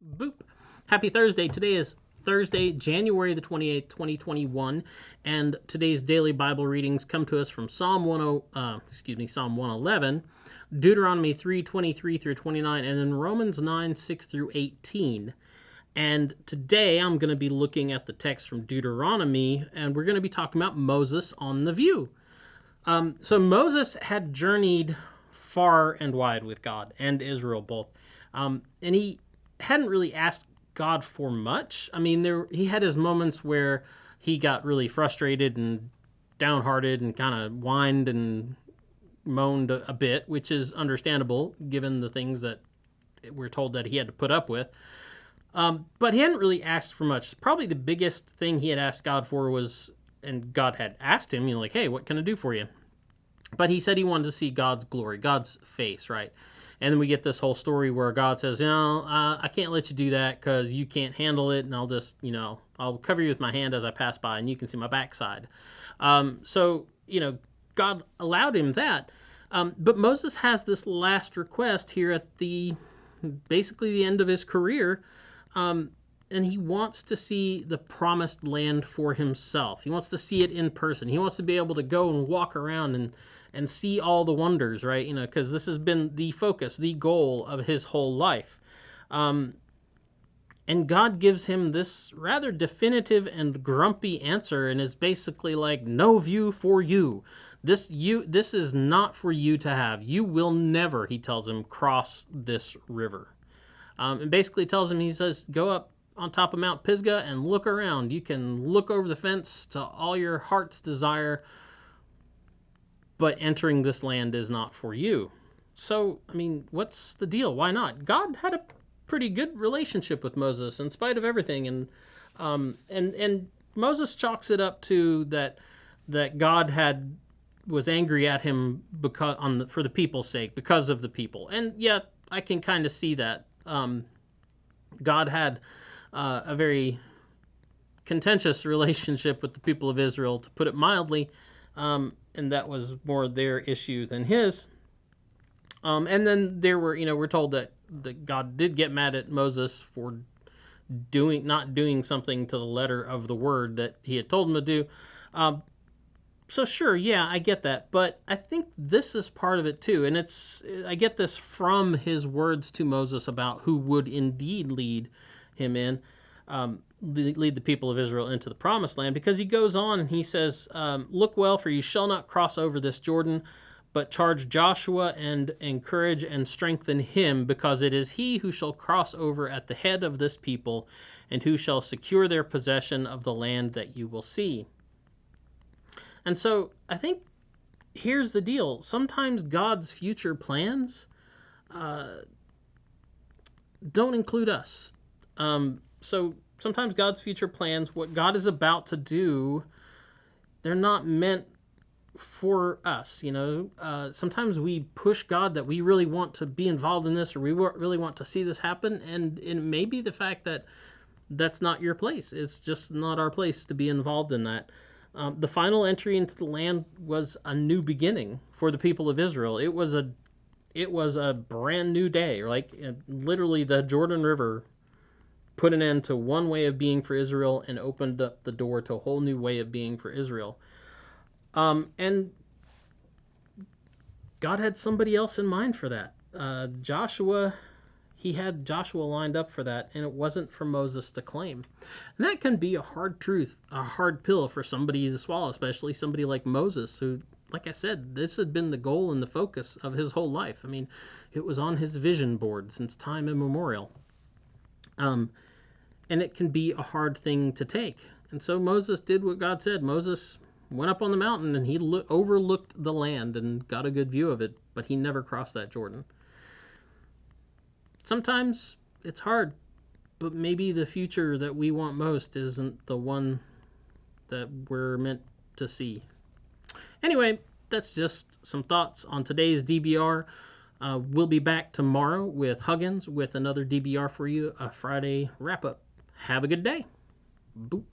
Boop. Happy Thursday. Today is Thursday, January the 28th, 2021, and today's daily Bible readings come to us from Psalm 111, Deuteronomy 3:23 through 29, and then Romans 9:6 through 18. And today I'm going to be looking at the text from Deuteronomy, and we're going to be talking about Moses on the view. So Moses had journeyed far and wide with God and Israel both, and he hadn't really asked God for much. I mean, he had his moments where he got really frustrated and downhearted and kind of whined and moaned a bit, which is understandable given the things that we're told that he had to put up with. But he hadn't really asked for much. Probably the biggest thing he had asked God for was, and God had asked him, like, hey, what can I do for you? But he said he wanted to see God's glory, God's face, right? And then we get this whole story where God says, I can't let you do that because you can't handle it, and I'll just, I'll cover you with my hand as I pass by, and you can see my backside. So God allowed him that. But Moses has this last request here at basically the end of his career, and he wants to see the promised land for himself. He wants to see it in person. He wants to be able to go and walk around and see all the wonders, right? Because this has been the focus, the goal of his whole life. And God gives him this rather definitive and grumpy answer, and is basically like, no view for you. This is not for you to have. You will never, he tells him, cross this river. And basically tells him, he says, go up on top of Mount Pisgah and look around. You can look over the fence to all your heart's desire, but entering this land is not for you. So, what's the deal? Why not? God had a pretty good relationship with Moses in spite of everything, and Moses chalks it up to that God was angry at him for the people's sake, because of the people. And yeah, I can kind of see that. God had a very contentious relationship with the people of Israel, to put it mildly, and that was more their issue than his. And then we're told that God did get mad at Moses for not doing something to the letter of the word that he had told him to do. So sure, yeah, I get that, but I think this is part of it too, and I get this from his words to Moses about who would indeed lead him lead the people of Israel into the promised land, because he goes on and he says, look well, for you shall not cross over this Jordan, but charge Joshua and encourage and strengthen him, because it is he who shall cross over at the head of this people, and who shall secure their possession of the land that you will see. And so I think here's the deal. Sometimes God's future plans don't include us. So sometimes God's future plans, what God is about to do, they're not meant for us. Sometimes we push God that we really want to be involved in this, or we really want to see this happen, and it may be the fact that that's not your place. It's just not our place to be involved in that. The final entry into the land was a new beginning for the people of Israel. It was a brand new day. Like, literally, the Jordan River put an end to one way of being for Israel and opened up the door to a whole new way of being for Israel. And God had somebody else in mind for that. He had Joshua lined up for that, and it wasn't for Moses to claim. And that can be a hard truth, a hard pill for somebody to swallow, especially somebody like Moses, who, like I said, this had been the goal and the focus of his whole life. It was on his vision board since time immemorial. And it can be a hard thing to take. And so Moses did what God said. Moses went up on the mountain, and he overlooked the land and got a good view of it, but he never crossed that Jordan. Sometimes it's hard, but maybe the future that we want most isn't the one that we're meant to see. Anyway, that's just some thoughts on today's DBR. We'll be back tomorrow with Huggins with another DBR for you, a Friday wrap-up. Have a good day. Boop.